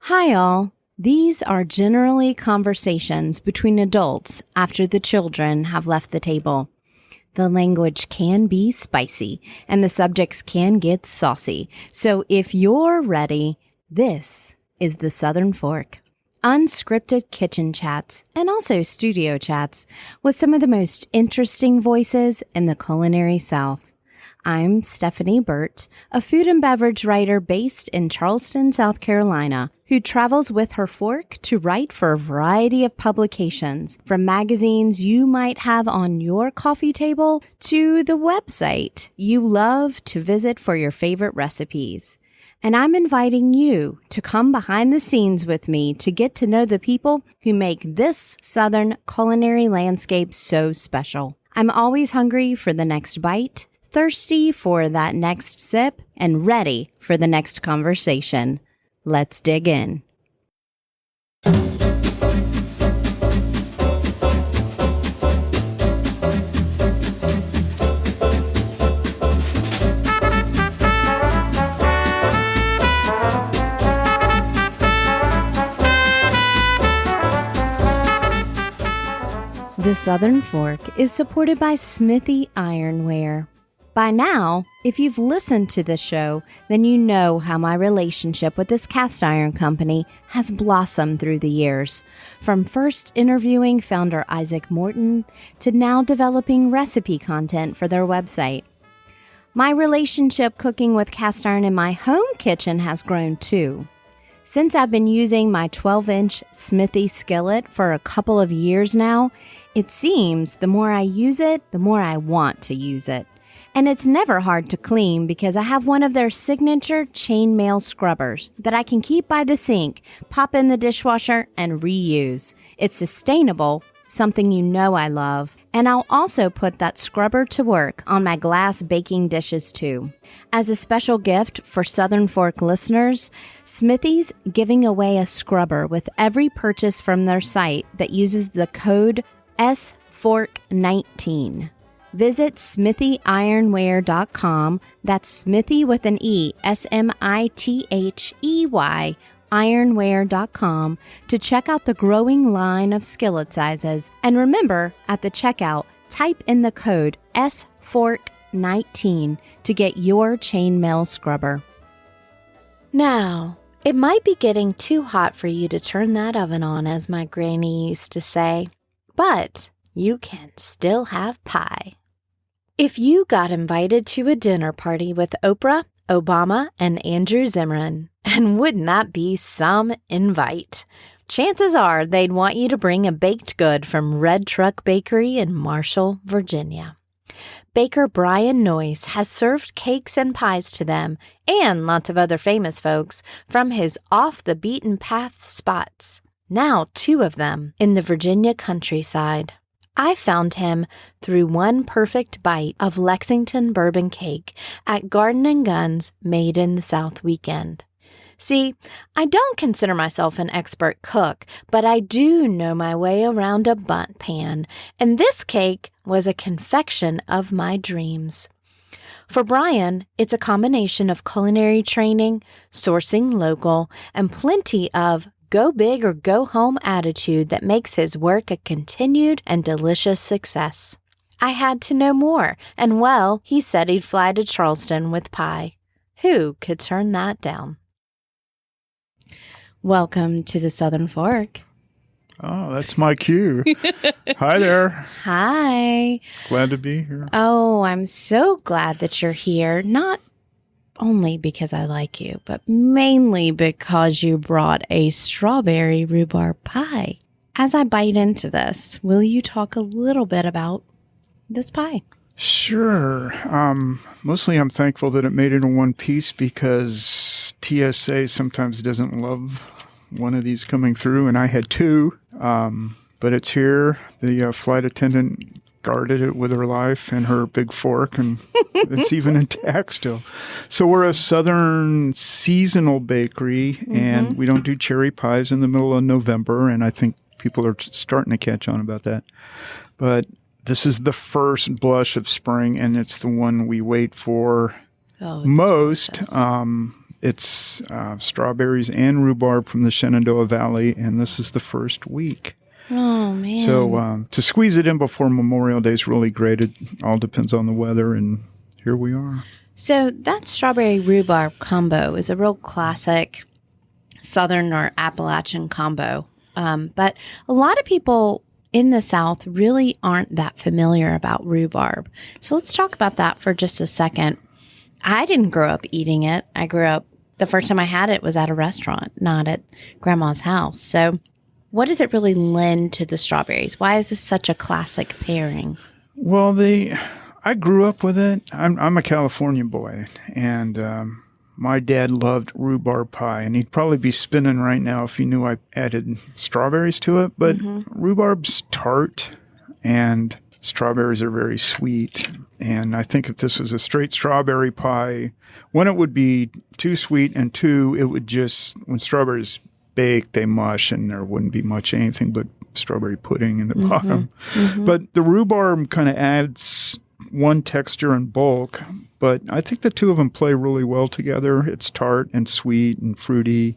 Hi, all. These are generally conversations between adults after the children have left the table. The language can be spicy and the subjects can get saucy. So if you're ready, this is the Southern Fork. Unscripted kitchen chats and also studio chats with some of the most interesting voices in the culinary South. I'm Stephanie Burt, a food and beverage writer based in Charleston, South Carolina, who travels with her fork to write for a variety of publications, from magazines you might have on your coffee table to the website you love to visit for your favorite recipes. And I'm inviting you to come behind the scenes with me to get to know the people who make this Southern culinary landscape so special. I'm always hungry for the next bite, thirsty for that next sip, and ready for the next conversation. Let's dig in. The Southern Fork is supported by Smithy Ironware. By now, if you've listened to this show, then you know how my relationship with this cast iron company has blossomed through the years. From first interviewing founder Isaac Morton to now developing recipe content for their website. My relationship cooking with cast iron in my home kitchen has grown too. Since I've been using my 12-inch Smithy skillet for a couple of years now, it seems the more I use it, the more I want to use it. And it's never hard to clean because I have one of their signature chainmail scrubbers that I can keep by the sink, pop in the dishwasher, and reuse. It's sustainable, something you know I love, and I'll also put that scrubber to work on my glass baking dishes too. As a special gift for Southern Fork listeners, Smithy's giving away a scrubber with every purchase from their site that uses the code SFORK19. Visit smithy-ironware.com, that's Smithy with an E, SMITHEY, ironware.com, to check out the growing line of skillet sizes. And remember, at the checkout, type in the code SFORK19 to get your chainmail scrubber. Now, it might be getting too hot for you to turn that oven on, as my granny used to say, but you can still have pie. If you got invited to a dinner party with Oprah, Obama, and Andrew Zimmern, and wouldn't that be some invite? Chances are they'd want you to bring a baked good from Red Truck Bakery in Marshall, Virginia. Baker Brian Noyes has served cakes and pies to them, and lots of other famous folks, from his off-the-beaten-path spots. Now 2 of them in the Virginia countryside. I found him through one perfect bite of Lexington Bourbon Cake at Garden & Guns Made in the South weekend. See, I don't consider myself an expert cook, but I do know my way around a bundt pan, and this cake was a confection of my dreams. For Brian, it's a combination of culinary training, sourcing local, and plenty of go big or go home attitude that makes his work a continued and delicious success. I had to know more, and well, he said he'd fly to Charleston with pie. Who could turn that down? Welcome to the Southern Fork. Oh, that's my cue. Hi there. Hi. Glad to be here. Oh, I'm so glad that you're here. Not only because I like you, but mainly because you brought a strawberry rhubarb pie. As I bite into this, will you talk a little bit about this pie? Sure. Mostly I'm thankful that it made it in one piece because TSA sometimes doesn't love one of these coming through, and I had 2, but it's here. The flight attendant guarded it with her life and her big fork, and it's even intact still. So we're a Southern seasonal bakery, and we don't do cherry pies in the middle of November, and I think people are starting to catch on about that. But this is the first blush of spring, and it's the one we wait for most. It's strawberries and rhubarb from the Shenandoah Valley, and this is the first week. Oh, man. So to squeeze it in before Memorial Day is really great. It all depends on the weather, and here we are. So that strawberry rhubarb combo is a real classic Southern or Appalachian combo. But a lot of people in the South really aren't that familiar about rhubarb. So let's talk about that for just a second. I didn't grow up eating it. The first time I had it was at a restaurant, not at Grandma's house. So what does it really lend to the strawberries? Why is this such a classic pairing? Well, I grew up with it. I'm a California boy, and my dad loved rhubarb pie, and he'd probably be spinning right now if he knew I added strawberries to it. But rhubarb's tart, and strawberries are very sweet. And I think if this was a straight strawberry pie, one, it would be too sweet, and two, it would just, when strawberries bake, they mush, and there wouldn't be much anything but strawberry pudding in the bottom. But the rhubarb kind of adds one texture and bulk, but I think the two of them play really well together. It's tart and sweet and fruity.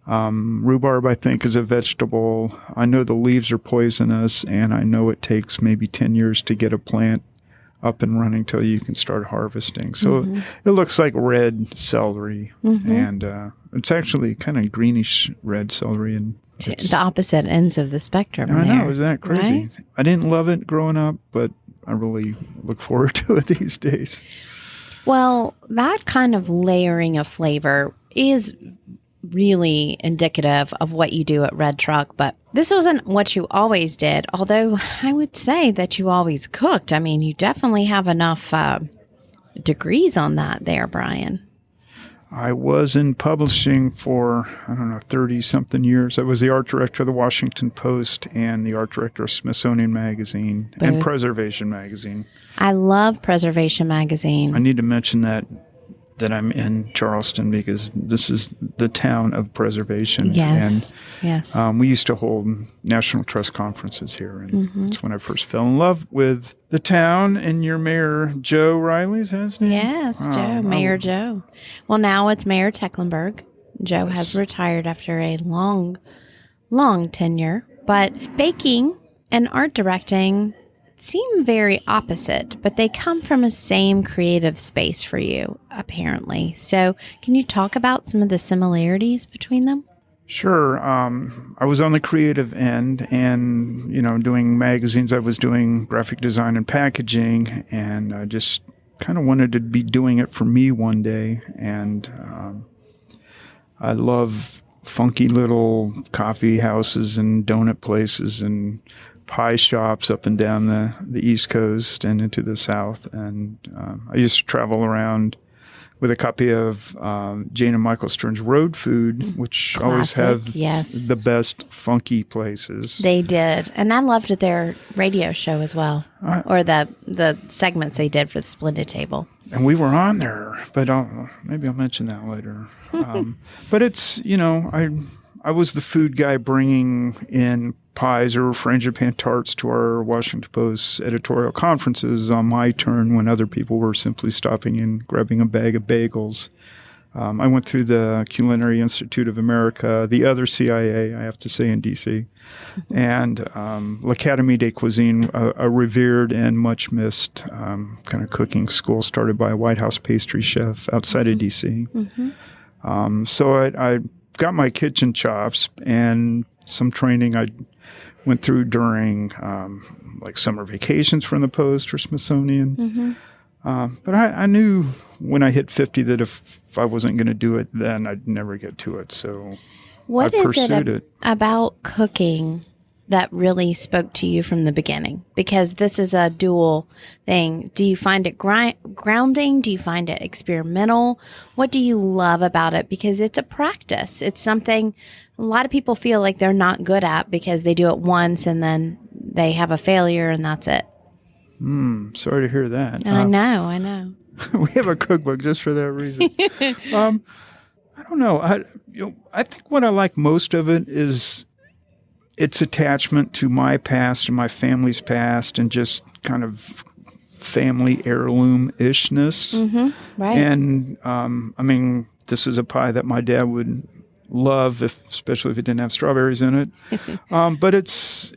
Rhubarb, I think, is a vegetable. I know the leaves are poisonous, and I know it takes maybe 10 years to get a plant up and running till you can start harvesting. So it looks like red celery, and it's actually kind of greenish red celery. And the opposite ends of the spectrum. I know, isn't that crazy? Right? I didn't love it growing up, but I really look forward to it these days. Well, that kind of layering of flavor is really indicative of what you do at Red Truck, but this wasn't what you always did, although I would say that you always cooked. I mean, you definitely have enough degrees on that there, Brian. I was in publishing for, 30-something years. I was the art director of the Washington Post and the art director of Smithsonian Magazine and Preservation Magazine. I love Preservation Magazine. I need to mention that I'm in Charleston because this is the town of preservation. Yes, yes. We used to hold National Trust conferences here, and that's when I first fell in love with the town. And your mayor, Joe Riley, is his name? Yes, Joe, Mayor Joe. Well, now it's Mayor Tecklenburg. Joe has retired after a long, long tenure, but baking and art directing seem very opposite, but they come from a same creative space for you, apparently. So can you talk about some of the similarities between them? Sure. I was on the creative end and, doing magazines. I was doing graphic design and packaging, and I just kind of wanted to be doing it for me one day. And I love funky little coffee houses and donut places and pie shops up and down the East Coast and into the South. And I used to travel around with a copy of Jane and Michael Stern's Road Food, which Classic, always have yes. the best funky places. They did. And I loved their radio show as well, or the segments they did for the Splendid Table. And we were on there, but maybe I'll mention that later. But it's, I was the food guy bringing in pies or frangipane tarts to our Washington Post editorial conferences on my turn when other people were simply stopping in, grabbing a bag of bagels. I went through the Culinary Institute of America, the other CIA, I have to say, in D.C., and L'Académie des Cuisines, a revered and much missed kind of cooking school started by a White House pastry chef outside of D.C. So I got my kitchen chops and some training I went through during like summer vacations from the Post or Smithsonian. But I knew when I hit 50 that if I wasn't going to do it, then I'd never get to it. So what I pursued it. About cooking that really spoke to you from the beginning? Because this is a dual thing. Do you find it grounding? Do you find it experimental? What do you love about it? Because it's a practice. It's something a lot of people feel like they're not good at because they do it once and then they have a failure and that's it. Sorry to hear that. I know. We have a cookbook just for that reason. I don't know. I think what I like most of it is its attachment to my past and my family's past and just kind of family heirloom-ishness. Right. And, this is a pie that my dad would love, especially if it didn't have strawberries in it. But it's,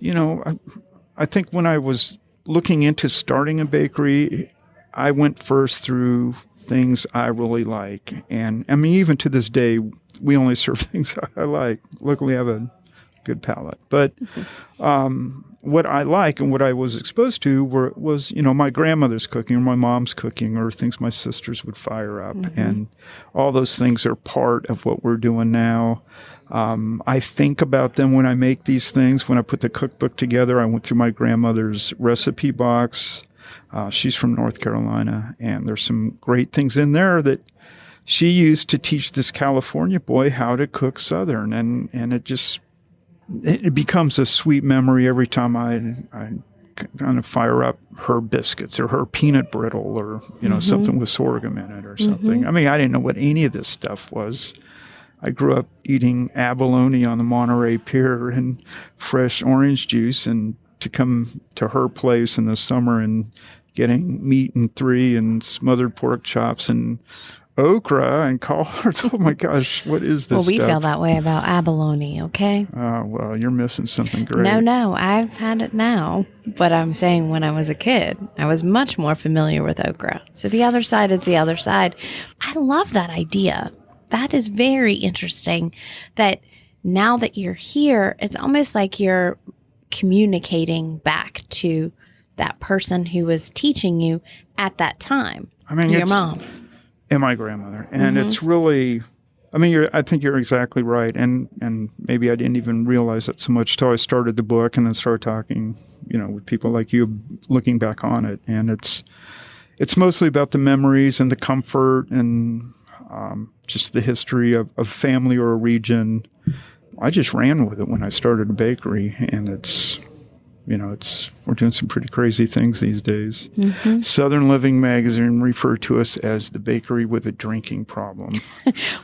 I think when I was looking into starting a bakery, I went first through things I really like. And I mean, even to this day, we only serve things I like. Luckily, I have a good palate. But what I like and what I was exposed to was my grandmother's cooking or my mom's cooking or things my sisters would fire up. And all those things are part of what we're doing now. I think about them when I make these things. When I put the cookbook together, I went through my grandmother's recipe box. She's from North Carolina, and there's some great things in there that she used to teach this California boy how to cook Southern. And it becomes a sweet memory every time I kind of fire up her biscuits or her peanut brittle or, something with sorghum in it or something. I mean, I didn't know what any of this stuff was. I grew up eating abalone on the Monterey Pier and fresh orange juice, and to come to her place in the summer and getting meat and three and smothered pork chops and okra and collards. Oh my gosh, what is this Well, we stuff? feel that way about abalone, okay? Well, you're missing something great. No, I've had it now. But I'm saying when I was a kid, I was much more familiar with okra. So the other side is the other side. I love that idea. That is very interesting that now that you're here, it's almost like you're communicating back to that person who was teaching you at that time. I mean, your mom. And my grandmother. And it's really, I think you're exactly right. And maybe I didn't even realize it so much till I started the book and then started talking, with people like you, looking back on it. And it's mostly about the memories and the comfort and just the history of family or a region. I just ran with it when I started a bakery, and we're doing some pretty crazy things these days. Southern Living magazine referred to us as the bakery with a drinking problem.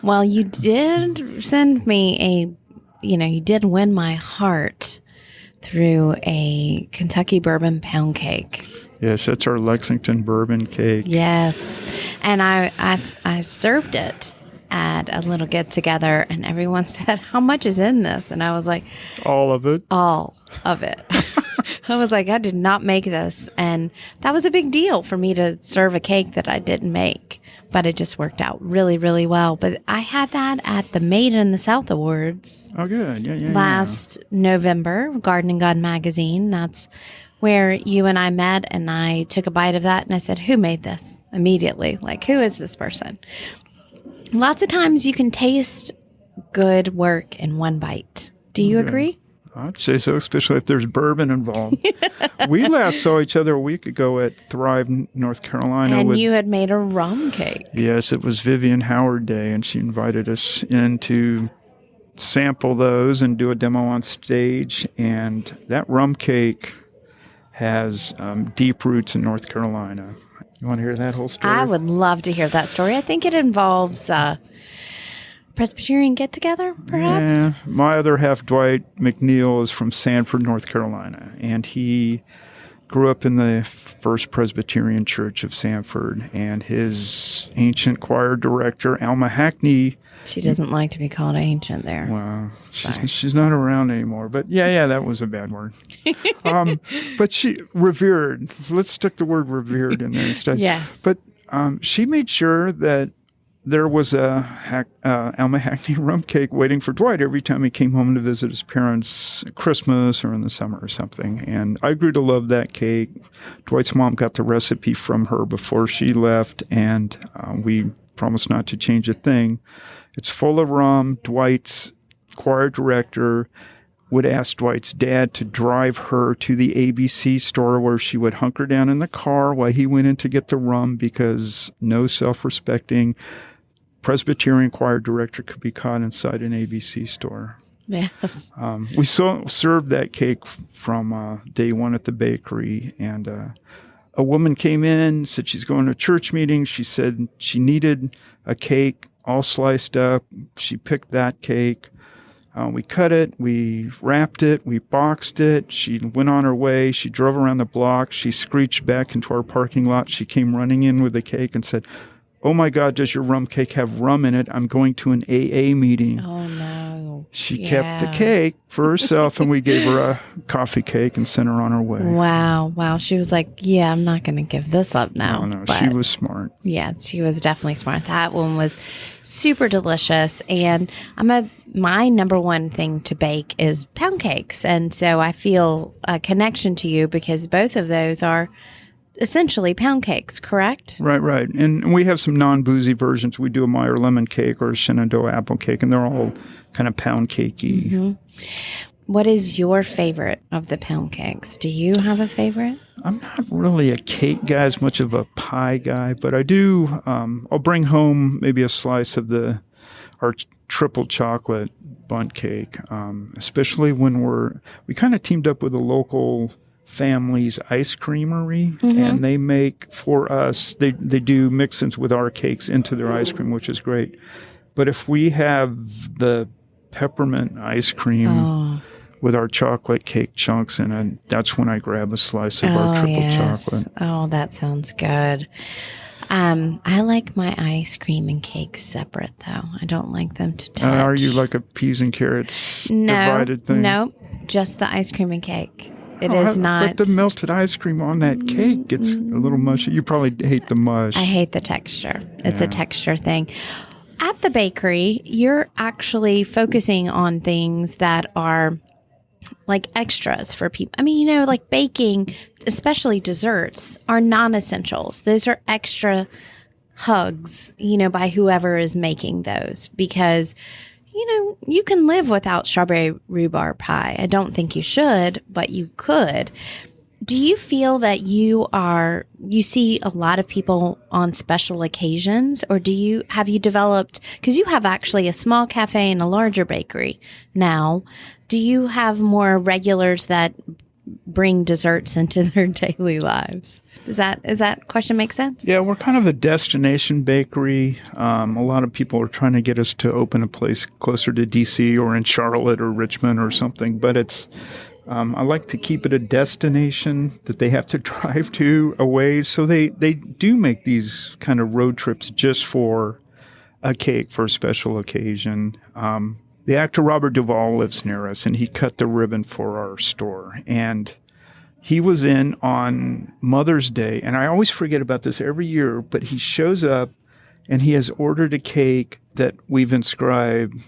Well, you did send me you did win my heart through a Kentucky bourbon pound cake. Yes, that's our Lexington Bourbon Cake. Yes, and I served it at a little get-together, and everyone said, "How much is in this?" And I was like, all of it. All of it. I was like, I did not make this. And that was a big deal for me to serve a cake that I didn't make. But it just worked out really, really well. But I had that at the Made in the South Awards. Oh, good. Yeah. Last November, Garden and God magazine. That's where you and I met, and I took a bite of that, and I said, who made this? Immediately. Like, who is this person? Lots of times you can taste good work in one bite. Do you agree? I'd say so, especially if there's bourbon involved. We last saw each other a week ago at Thrive, North Carolina. And you had made a rum cake. Yes, it was Vivian Howard Day, and she invited us in to sample those and do a demo on stage. And that rum cake has deep roots in North Carolina. You want to hear that whole story? I would love to hear that story. I think it involves Presbyterian get-together, perhaps? Yeah. My other half, Dwight McNeil, is from Sanford, North Carolina, and he grew up in the First Presbyterian Church of Sanford, and his ancient choir director, Alma Hackney. She doesn't like to be called ancient there. Well, she's not around anymore, but yeah, that was a bad word. But she revered. Let's stick the word revered in there instead. Yes. But she made sure that there was a Alma Hackney rum cake waiting for Dwight every time he came home to visit his parents at Christmas or in the summer or something. And I grew to love that cake. Dwight's mom got the recipe from her before she left, and we promised not to change a thing. It's full of rum. Dwight's choir director would ask Dwight's dad to drive her to the ABC store, where she would hunker down in the car while he went in to get the rum, because no self-respecting Presbyterian choir director could be caught inside an ABC store. Yes. We served that cake from day one at the bakery, and a woman came in, said she's going to a church meeting. She said she needed a cake all sliced up. She picked that cake. We cut it, we wrapped it, we boxed it. She went on her way. She drove around the block. She screeched back into our parking lot. She came running in with the cake and said, "Oh my God, does your rum cake have rum in it? I'm going to an AA meeting." Oh, no. She kept the cake for herself, and we gave her a coffee cake and sent her on her way. Wow. She was like, yeah, I'm not going to give this up now. No, But she was smart. yeah, she was definitely smart. That one was super delicious. And my number one thing to bake is pound cakes. And so I feel a connection to you because both of those are essentially pound cakes, correct? Right. And we have some non-boozy versions. We do a Meyer lemon cake or a Shenandoah apple cake, and they're all kind of pound cakey. Mm-hmm. What is your favorite of the pound cakes? Do you have a favorite? I'm not really a cake guy as much of a pie guy, but I do. I'll bring home maybe a slice of our triple chocolate bundt cake, especially when we kind of teamed up with a local family's ice creamery, and they make for us. They do mix-ins with our cakes into their ice cream, which is great. But if we have the peppermint ice cream with our chocolate cake chunks in it, that's when I grab a slice of our triple chocolate. Oh, that sounds good. I like my ice cream and cakes separate, though. I don't like them to touch. Are you like a peas and carrots divided thing? No, just the ice cream and cake. It is not. But the melted ice cream on that cake gets a little mushy. You probably hate the mush. I hate the texture. It's a texture thing. At the bakery, you're actually focusing on things that are like extras for people. I mean, like baking, especially desserts, are non-essentials. Those are extra hugs, by whoever is making those because, you can live without strawberry rhubarb pie. I don't think you should, but you could. Do you feel that you see a lot of people on special occasions, or have you developed, because you have actually a small cafe and a larger bakery now, do you have more regulars that bring desserts into their daily lives? Does that question make sense? Yeah, we're kind of a destination bakery. A lot of people are trying to get us to open a place closer to DC or in Charlotte or Richmond or something, but it's I like to keep it a destination that they have to drive to a ways. So they do make these kind of road trips just for a cake for a special occasion. The actor Robert Duvall lives near us, and he cut the ribbon for our store. And he was in on Mother's Day, and I always forget about this every year, but he shows up, and he has ordered a cake that we've inscribed,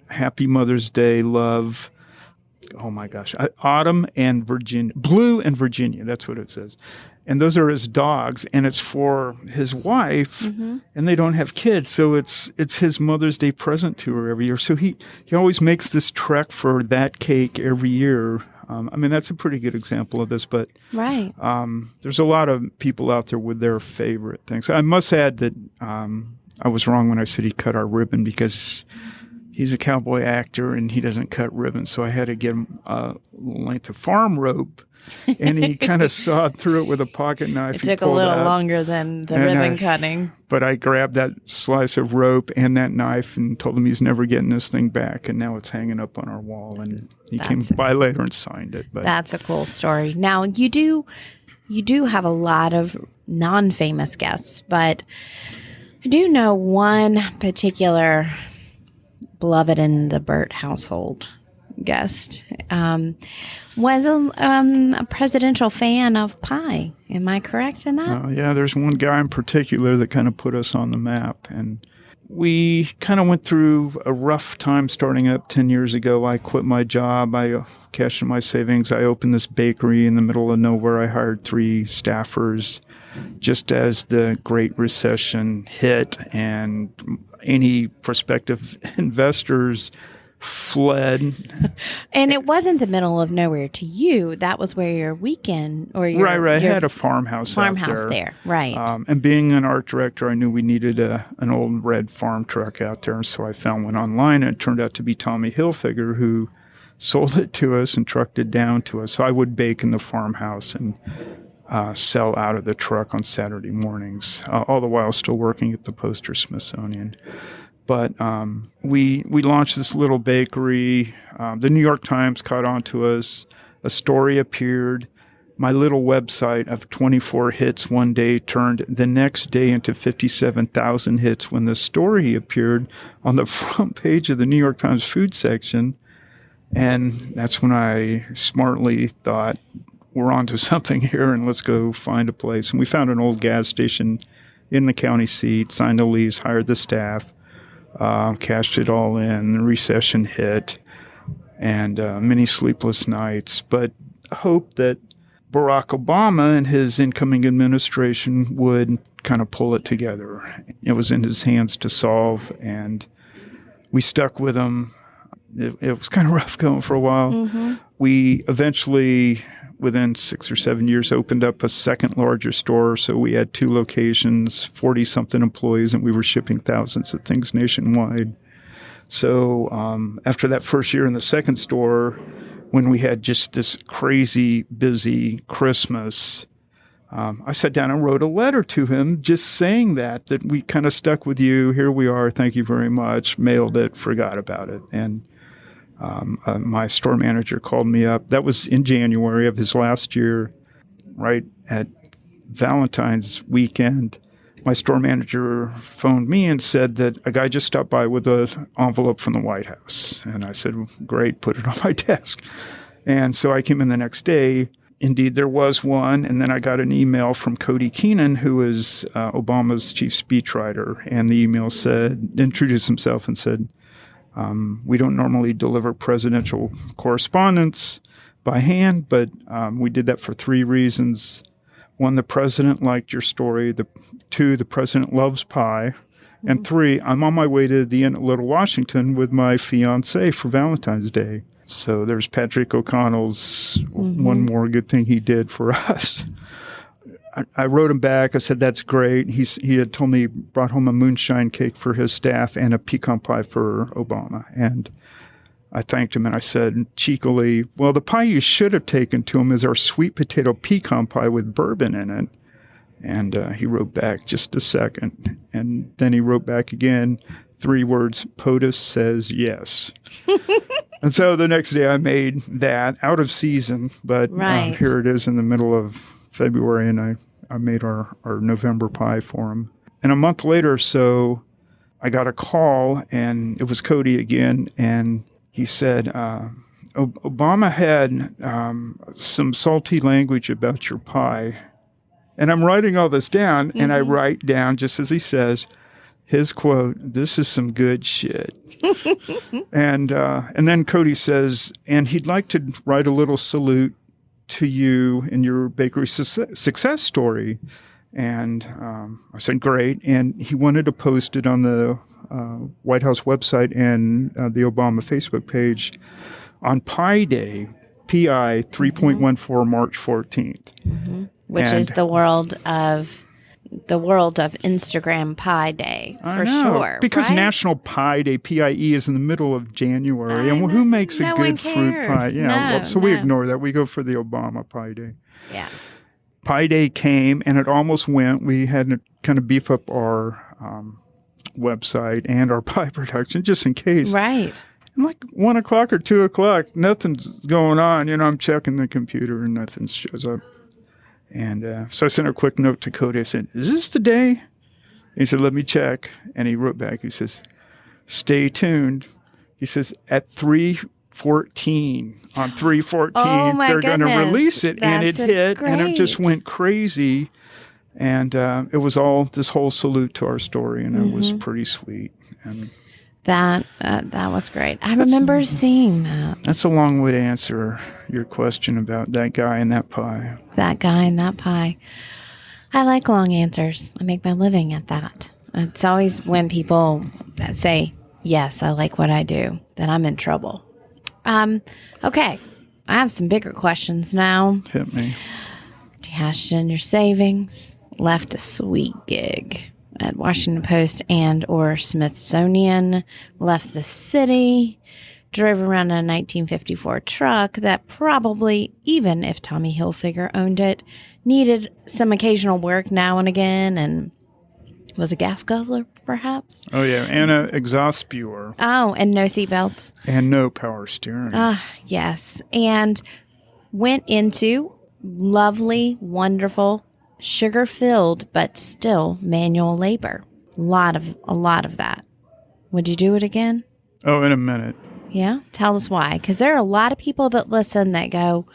Happy Mother's Day, love. Oh my gosh, Autumn and Virginia, Blue and Virginia, that's what it says. And those are his dogs, and it's for his wife, and they don't have kids, so it's his Mother's Day present to her every year. So he always makes this trek for that cake every year. I mean, that's a pretty good example of this, but right. There's a lot of people out there with their favorite things. I must add that I was wrong when I said he cut our ribbon because he's a cowboy actor and he doesn't cut ribbons, so I had to get him a length of farm rope, and he kind of sawed through it with a pocket knife. It took a little longer than the ribbon cutting. But I grabbed that slice of rope and that knife and told him he's never getting this thing back, and now it's hanging up on our wall, and he came by later and signed it. But that's a cool story. Now, you do have a lot of non-famous guests, but I do know one particular beloved in the Burt household guest was a presidential fan of pie. Am I correct in that? Yeah, there's one guy in particular that kind of put us on the map, and we kind of went through a rough time starting up 10 years ago. I quit my job. I cashed in my savings. I opened this bakery in the middle of nowhere. I hired 3 staffers just as the Great Recession hit, and any prospective investors fled. And it wasn't the middle of nowhere to you. That was where your weekend or your right. I had a farmhouse out there. Right. And being an art director, I knew we needed an old red farm truck out there. So I found one online, and it turned out to be Tommy Hilfiger, who sold it to us and trucked it down to us. So I would bake in the farmhouse and sell out of the truck on Saturday mornings, all the while still working at the Poster Smithsonian. But we launched this little bakery. The New York Times caught on to us. A story appeared my little website of 24 hits one day turned the next day into 57,000 hits when the story appeared on the front page of the New York Times food section. And that's when I smartly thought, we're onto something here, and let's go find a place. And we found an old gas station in the county seat, signed a lease, hired the staff, cashed it all in. The recession hit, and many sleepless nights. But hope that Barack Obama and his incoming administration would kind of pull it together. It was in his hands to solve, and we stuck with him. It was kind of rough going for a while. Mm-hmm. We eventually, within 6 or 7 years, opened up a second larger store. So we had 2 locations, 40-something employees, and we were shipping thousands of things nationwide. So after that first year in the second store, when we had just this crazy busy Christmas, I sat down and wrote a letter to him just saying that we kind of stuck with you. Here we are. Thank you very much. Mailed it, forgot about it. And my store manager called me up. That was in January of his last year, right at Valentine's weekend. My store manager phoned me and said that a guy just stopped by with an envelope from the White House. And I said, well, great, put it on my desk. And so I came in the next day. Indeed, there was one. And then I got an email from Cody Keenan, who is Obama's chief speechwriter. And the email introduced himself and said, we don't normally deliver presidential correspondence by hand, but we did that for 3 reasons. 1, the president liked your story. 2, the president loves pie. Mm-hmm. And 3, I'm on my way to the Inn at Little Washington with my fiancée for Valentine's Day. So there's Patrick O'Connell's one more good thing he did for us. I wrote him back. I said, that's great. He had told me he brought home a moonshine cake for his staff and a pecan pie for Obama. And I thanked him and I said cheekily, well, the pie you should have taken to him is our sweet potato pecan pie with bourbon in it. And he wrote back, just a second. And then he wrote back again, 3 words, POTUS says yes. And so the next day I made that out of season, but here it is in the middle of February, and I made our November pie for him. And a month later or so, I got a call, and it was Cody again, and he said, Obama had some salty language about your pie. And I'm writing all this down, and I write down, just as he says, his quote, "This is some good shit." And then Cody says, and he'd like to write a little salute to you in your bakery success story. And I said, great. And he wanted to post it on the White House website and the Obama Facebook page on Pi Day, PI 3.14, March 14th. Which is the world of Instagram Pi Day, for sure. Because right? National Pie Day, PIE, is in the middle of January. And who makes a good fruit pie? Yeah, we ignore that. We go for the Obama Pie Day. Yeah. Pie Day came, and it almost went. We had to kind of beef up our website and our pie production just in case. Right. And like 1 o'clock or 2 o'clock, nothing's going on. I'm checking the computer and nothing shows up. And so I sent a quick note to Cody. I said, is this the day? He said, let me check. And he wrote back. He says, stay tuned. He says, at 3:14, on 3:14, they're going to release it. And it hit, and it just went crazy. And it was all this whole salute to our story, and it was pretty sweet. And that was great. I remember seeing that. That's a long way to answer your question about that guy and that pie. That guy and that pie. I like long answers. I make my living at that. It's always when people say, yes, I like what I do, that I'm in trouble. Okay. I have some bigger questions now. Hit me. Cashed in your savings, left a sweet gig at Washington Post and or Smithsonian, left the city, drove around in a 1954 truck that probably, even if Tommy Hilfiger owned it, needed some occasional work now and again, and was a gas guzzler, perhaps? Oh, yeah, and an exhaust spewer. Oh, and no seatbelts. And no power steering. Yes, and went into lovely, wonderful, sugar-filled, but still manual labor. A lot of that. Would you do it again? Oh, in a minute. Yeah? Tell us why. Because there are a lot of people that listen that go,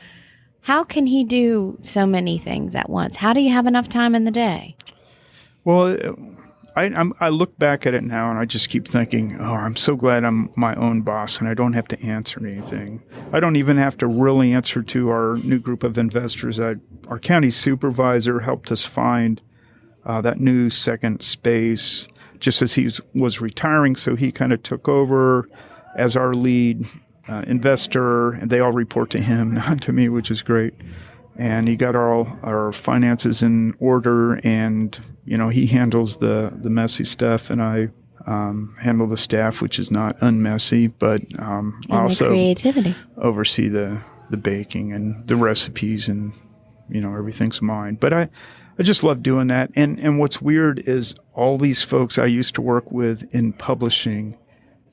how can he do so many things at once? How do you have enough time in the day? Well, I look back at it now and I just keep thinking, oh, I'm so glad I'm my own boss and I don't have to answer anything. I don't even have to really answer to our new group of investors. Our county supervisor helped us find that new second space just as he was retiring. So he kind of took over as our lead investor, and they all report to him, not to me, which is great. And he got all our finances in order, and he handles the messy stuff, and I handle the staff, which is not unmessy, but I also creativity. Oversee the baking and the recipes, and everything's mine. But I just love doing that. And what's weird is all these folks I used to work with in publishing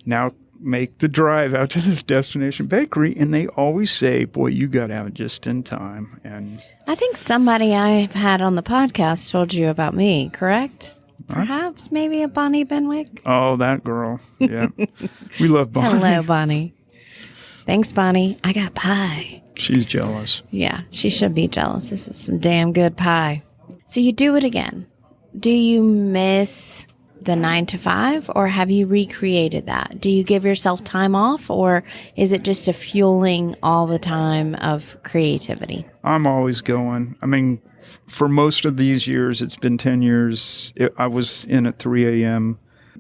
now make the drive out to this destination bakery, and they always say, boy, you got out just in time. And I think somebody I've had on the podcast told you about me, correct? Perhaps maybe a Bonnie Benwick? Oh, that girl. Yeah. We love Bonnie. Hello, Bonnie. Thanks, Bonnie. I got pie. She's jealous. Yeah, she should be jealous. This is some damn good pie. So you do it again. Do you miss the 9 to 5, or have you recreated that? Do you give yourself time off, or is it just a fueling all the time of creativity? I'm always going. I mean, for most of these years, it's been 10 years. I was in at 3 a.m.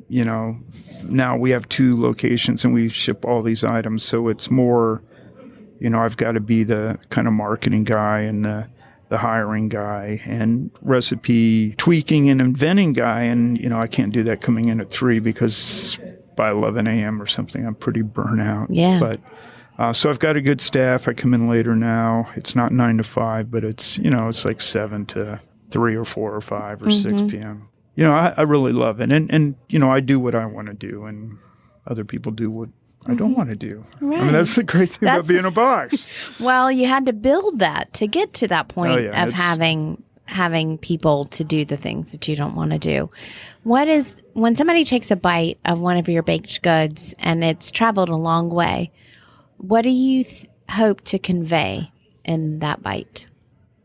Now we have 2 locations and we ship all these items. So it's more, I've got to be the kind of marketing guy and the hiring guy and recipe tweaking and inventing guy. And, I can't do that coming in at 3 because by 11 a.m. or something, I'm pretty burnt out. Yeah. But so I've got a good staff. I come in later now. It's not 9 to 5, but it's, it's like 7 to 3 or 4 or 5 or 6 p.m. I really love it. And I do what I want to do, and other people do what I don't want to do. Right. I mean, that's the great thing about being a boss. Well, you had to build that to get to that point of having people to do the things that you don't want to do. When somebody takes a bite of one of your baked goods and it's traveled a long way, what do you hope to convey in that bite?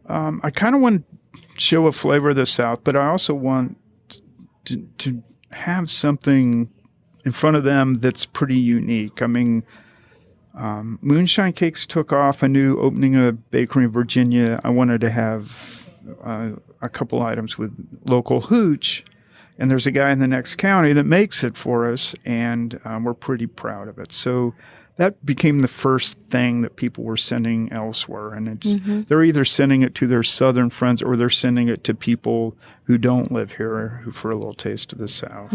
I kind of want to show a flavor of the South, but I also want to have something in front of them that's pretty unique. I mean, moonshine cakes took off. I knew opening a bakery in Virginia, I wanted to have a couple items with local hooch. And there's a guy in the next county that makes it for us, and we're pretty proud of it. So that became the first thing that people were sending elsewhere. And they're either sending it to their southern friends or they're sending it to people who don't live here, who for a little taste of the South.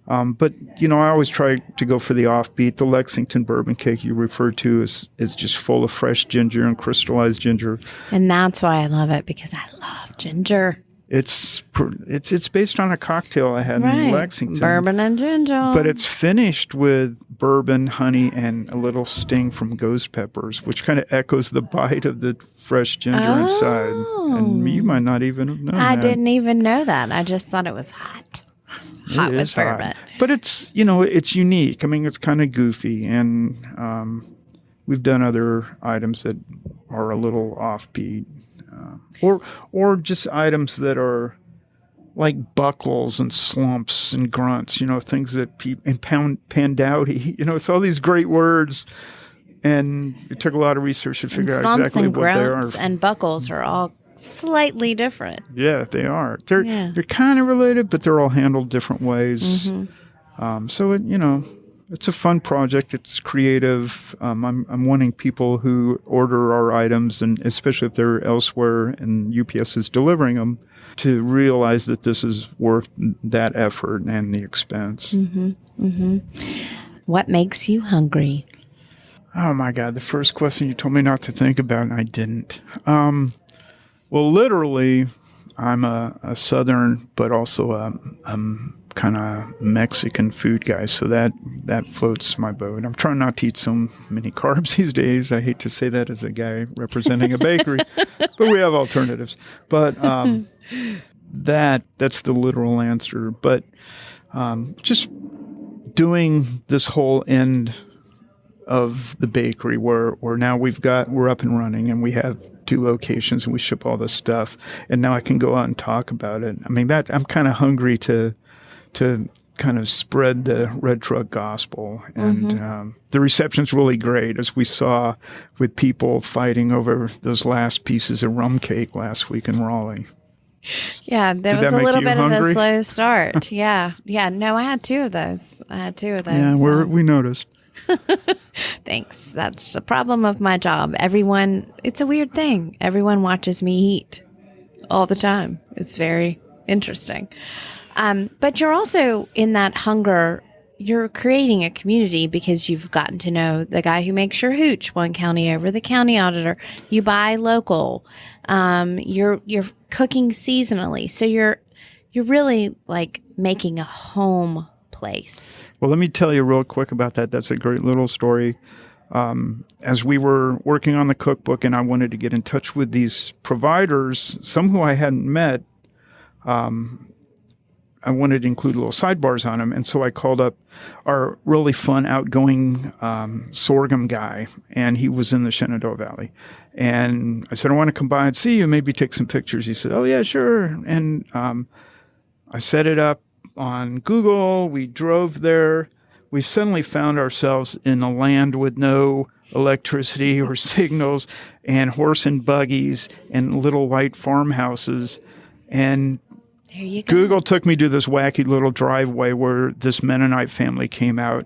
But, I always try to go for the offbeat. The Lexington Bourbon Cake you referred to is just full of fresh ginger and crystallized ginger. And that's why I love it, because I love ginger. It's based on a cocktail I had in Lexington. Bourbon and ginger. But it's finished with bourbon, honey, and a little sting from ghost peppers, which kind of echoes the bite of the fresh ginger inside. And you might not even have known I that. didn't even know that. I just thought it was hot. Hot with bourbon. Hot. But it's, it's unique. I mean, it's kind of goofy. And we've done other items that are a little offbeat. Or just items that are like buckles and slumps and grunts, things that people, and pandowdy, it's all these great words. And it took a lot of research to figure out exactly what they are. Slumps and grunts and buckles are all slightly different. Yeah, they are. They're kind of related, but they're all handled different ways. So it's a fun project. It's creative. I'm wanting people who order our items, and especially if they're elsewhere and UPS is delivering them, to realize that this is worth that effort and the expense. What makes you hungry? Oh my God! The first question you told me not to think about, and I didn't. Well, literally, I'm a Southern, but also a kind of Mexican food guy, so that floats my boat. I'm trying not to eat so many carbs these days. I hate to say that as a guy representing a bakery, but we have alternatives. But that's the literal answer. But just doing this whole end of the bakery where now we're up and running and we have 2 locations and we ship all this stuff, and now I can go out and talk about it. I mean, that I'm kind of hungry to kind of spread the Red Truck gospel, and the reception's really great, as we saw with people fighting over those last pieces of rum cake last week in Raleigh. Yeah, there Did was that a little make you bit hungry? of a slow start. Yeah. No, I had 2 of those. Yeah, we noticed. Thanks. That's a problem of my job. It's a weird thing. Everyone watches me eat all the time. It's very interesting. But you're also in that hunger. You're creating a community because you've gotten to know the guy who makes your hooch 1 county over, the county auditor. You buy local. You're cooking seasonally. So you're really like making a home place. Well, let me tell you real quick about that. That's a great little story. As we were working on the cookbook and I wanted to get in touch with these providers, some who I hadn't met, I wanted to include little sidebars on them. And so I called up our really fun, outgoing sorghum guy, and he was in the Shenandoah Valley. And I said, I want to come by and see you, maybe take some pictures. He said, oh, yeah, sure. And I set it up on Google. We drove there. We suddenly found ourselves in a land with no electricity or signals, and horse and buggies and little white farmhouses. And there you go. Google took me to this wacky little driveway where this Mennonite family came out.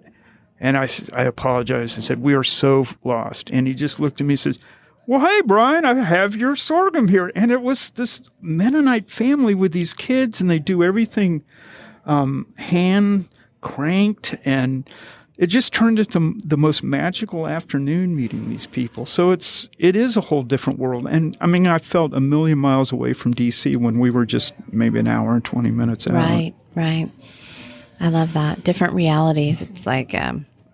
And I apologized. I said, we are so lost. And he just looked at me and says, well, hey, Brian, I have your sorghum here. And it was this Mennonite family with these kids, and they do everything hand cranked, and it just turned into the most magical afternoon meeting these people. So it is a whole different world. And I mean, I felt a million miles away from DC when we were just maybe an hour and 20 minutes out. Right. I love that. Different realities. It's like,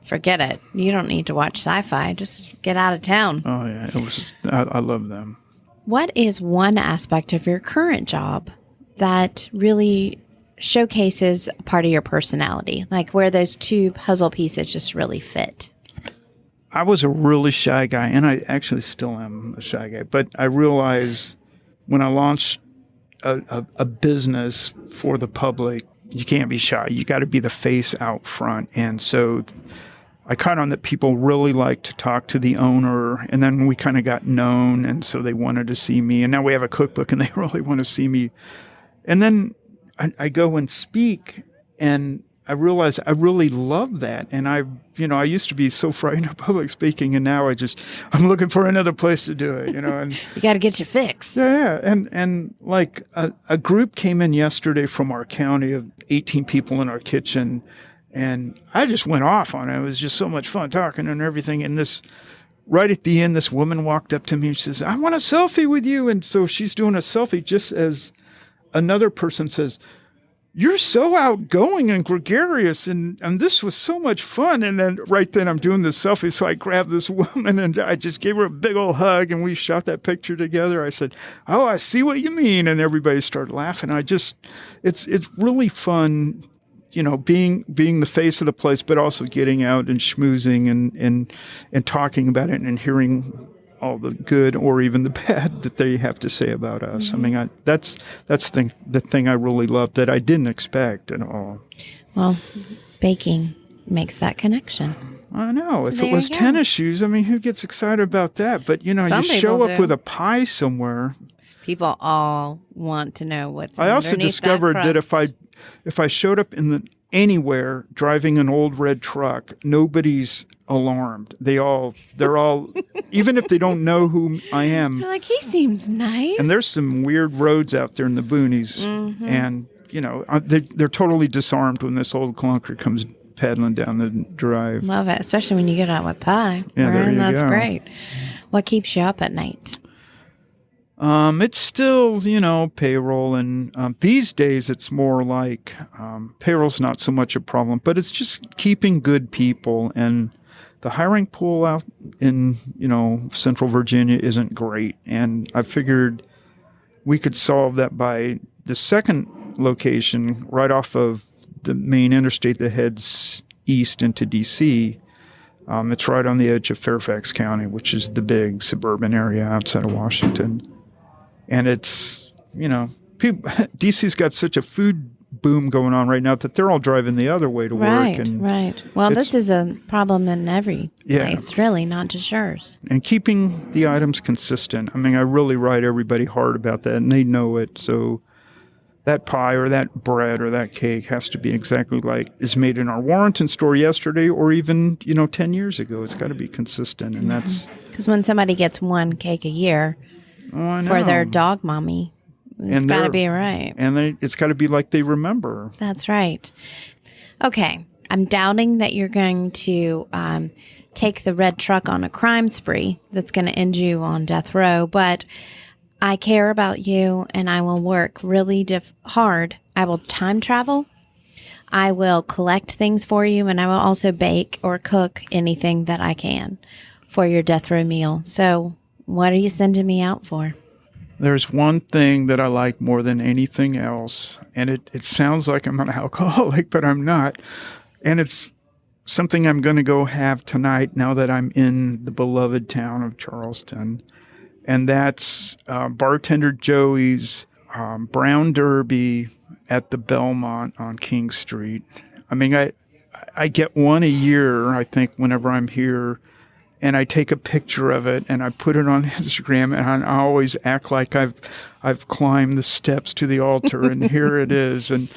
forget it. You don't need to watch sci-fi. Just get out of town. Oh yeah, I love them. What is one aspect of your current job that really showcases a part of your personality, like where those 2 puzzle pieces just really fit? I was a really shy guy, and I actually still am a shy guy, but I realized when I launched a business for the public, you can't be shy. You got to be the face out front. And so I caught on that people really like to talk to the owner, and then we kind of got known, and so they wanted to see me. And now we have a cookbook, and they really want to see me. And then I go and speak, and I realize I really love that. And I used to be so frightened of public speaking, and now I'm looking for another place to do it, and you got to get your fix. Yeah. And like a group came in yesterday from our county of 18 people in our kitchen, and I just went off on it. It was just so much fun talking and everything. And right at the end, this woman walked up to me and she says, I want a selfie with you. And so she's doing a selfie just as another person says, you're so outgoing and gregarious, and this was so much fun. And then right then I'm doing this selfie, so I grabbed this woman and I just gave her a big old hug, and we shot that picture together. I said, oh, I see what you mean. And everybody started laughing. It's really fun, being the face of the place, but also getting out and schmoozing and talking about it and hearing all the good or even the bad that they have to say about us. Mm-hmm. I mean, that's the thing I really love that I didn't expect at all. Well, baking makes that connection. I know. So if it was tennis shoes, I mean, who gets excited about that? But, you show up with a pie somewhere. People all want to know what's I also discovered that if I showed up anywhere driving an old red truck, nobody's alarmed. They're all even if they don't know who I am. They're like, he seems nice. And there's some weird roads out there in the boonies, mm-hmm. and they're totally disarmed when this old clunker comes pedaling down the drive. Love it, especially when you get out with pie. Yeah, That's great. What keeps you up at night? It's still, payroll. And these days it's more like payroll's not so much a problem, but it's just keeping good people. And the hiring pool out in, Central Virginia isn't great. And I figured we could solve that by the second location right off of the main interstate that heads east into D.C. It's right on the edge of Fairfax County, which is the big suburban area outside of Washington. And it's, DC's got such a food boom going on right now that they're all driving the other way to work. Right. Well, this is a problem in every place, really, not just yours. And keeping the items consistent. I mean, I really ride everybody hard about that, and they know it. So that pie or that bread or that cake has to be exactly like is made in our Warrenton store yesterday or even, 10 years ago. It's got to be consistent. And that's... Because when somebody gets one cake a year for their dog mommy, it's got to be right. And it's got to be like they remember. That's right. Okay. I'm doubting that you're going to take the red truck on a crime spree that's going to end you on death row, but I care about you, and I will work really hard. I will time travel. I will collect things for you, and I will also bake or cook anything that I can for your death row meal. So what are you sending me out for? There's one thing that I like more than anything else, and it sounds like I'm an alcoholic, but I'm not. And it's something I'm going to go have tonight now that I'm in the beloved town of Charleston. And that's bartender Joey's Brown Derby at the Belmont on King Street. I mean, I get one a year, I think, whenever I'm here. And I take a picture of it and I put it on Instagram, and I always act like I've climbed the steps to the altar, and here it is. And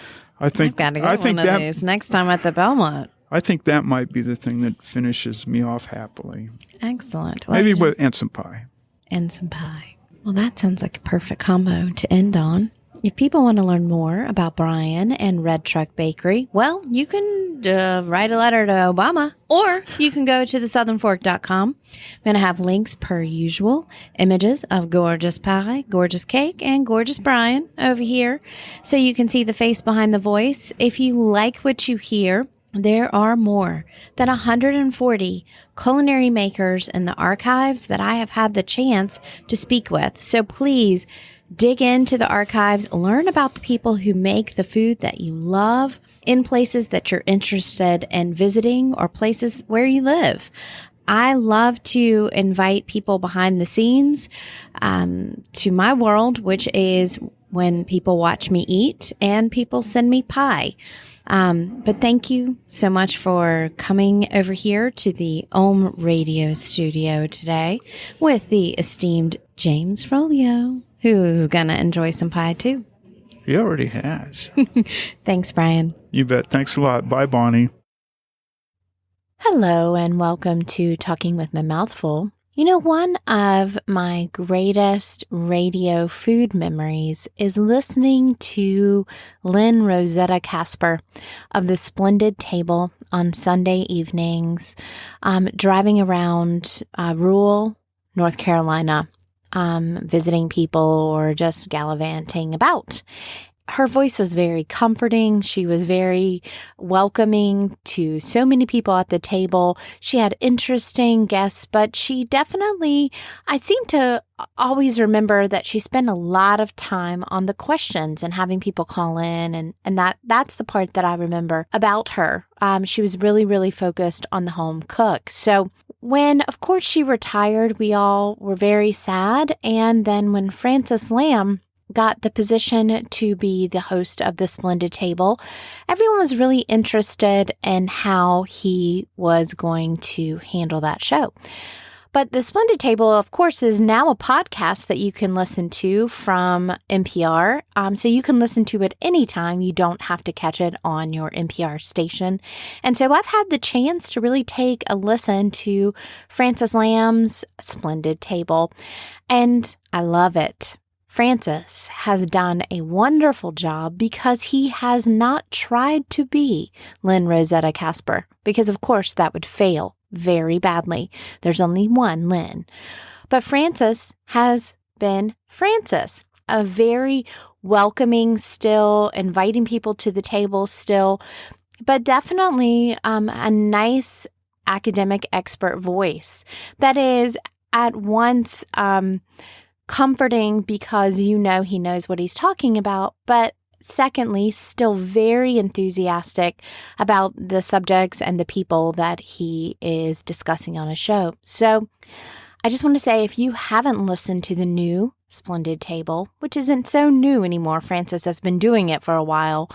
I think I've got to get one of these next time at the Belmont. I think that might be the thing that finishes me off happily. Excellent. Well, maybe and some pie. And some pie. Well, that sounds like a perfect combo to end on. If people want to learn more about Brian and Red Truck Bakery, well, you can write a letter to Obama, or you can go to thesouthernfork.com. I'm going to have links per usual, images of gorgeous pie, gorgeous cake, and gorgeous Brian over here, so you can see the face behind the voice. If you like what you hear, there are more than 140 culinary makers in the archives that I have had the chance to speak with. So please dig into the archives, learn about the people who make the food that you love in places that you're interested in visiting or places where you live. I love to invite people behind the scenes to my world, which is when people watch me eat and people send me pie. But thank you so much for coming over here to the Ohm Radio Studio today with the esteemed James Frolio, who's going to enjoy some pie too. He already has. Thanks, Brian. You bet. Thanks a lot. Bye, Bonnie. Hello, and welcome to Talking with My Mouth Full. You know, one of my greatest radio food memories is listening to Lynn Rosetta Casper of the Splendid Table on Sunday evenings, driving around rural North Carolina, visiting people or just gallivanting about. Her voice was very comforting. She was very welcoming to so many people at the table. She had interesting guests, but she definitely, I seem to always remember that she spent a lot of time on the questions and having people call in. And that's the part that I remember about her. She was really, really focused on the home cook. So when, of course, she retired, we all were very sad. And then when Francis Lamb got the position to be the host of the Splendid Table, everyone was really interested in how he was going to handle that show. But the Splendid Table, of course, is now a podcast that you can listen to from NPR. So you can listen to it anytime. You don't have to catch it on your NPR station. And so I've had the chance to really take a listen to Francis Lamb's Splendid Table, and I love it. Francis has done a wonderful job because he has not tried to be Lynn Rosetta Casper, because of course that would fail very badly. There's only one Lynn. But Francis has been Frances. A very welcoming still, inviting people to the table still, but definitely a nice academic expert voice that is at once comforting because you know he knows what he's talking about, but secondly, still very enthusiastic about the subjects and the people that he is discussing on his show. So I just want to say, if you haven't listened to the new Splendid Table, which isn't so new anymore, Frances has been doing it for a while,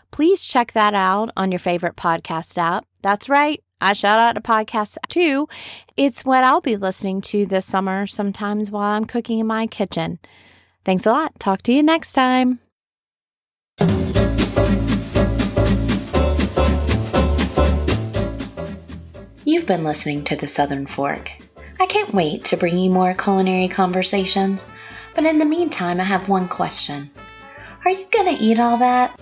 please check that out on your favorite podcast app. That's right. I shout out to podcasts too. It's what I'll be listening to this summer sometimes while I'm cooking in my kitchen. Thanks a lot. Talk to you next time. You've been listening to The Southern Fork. I can't wait to bring you more culinary conversations, but in the meantime, I have one question. Are you going to eat all that?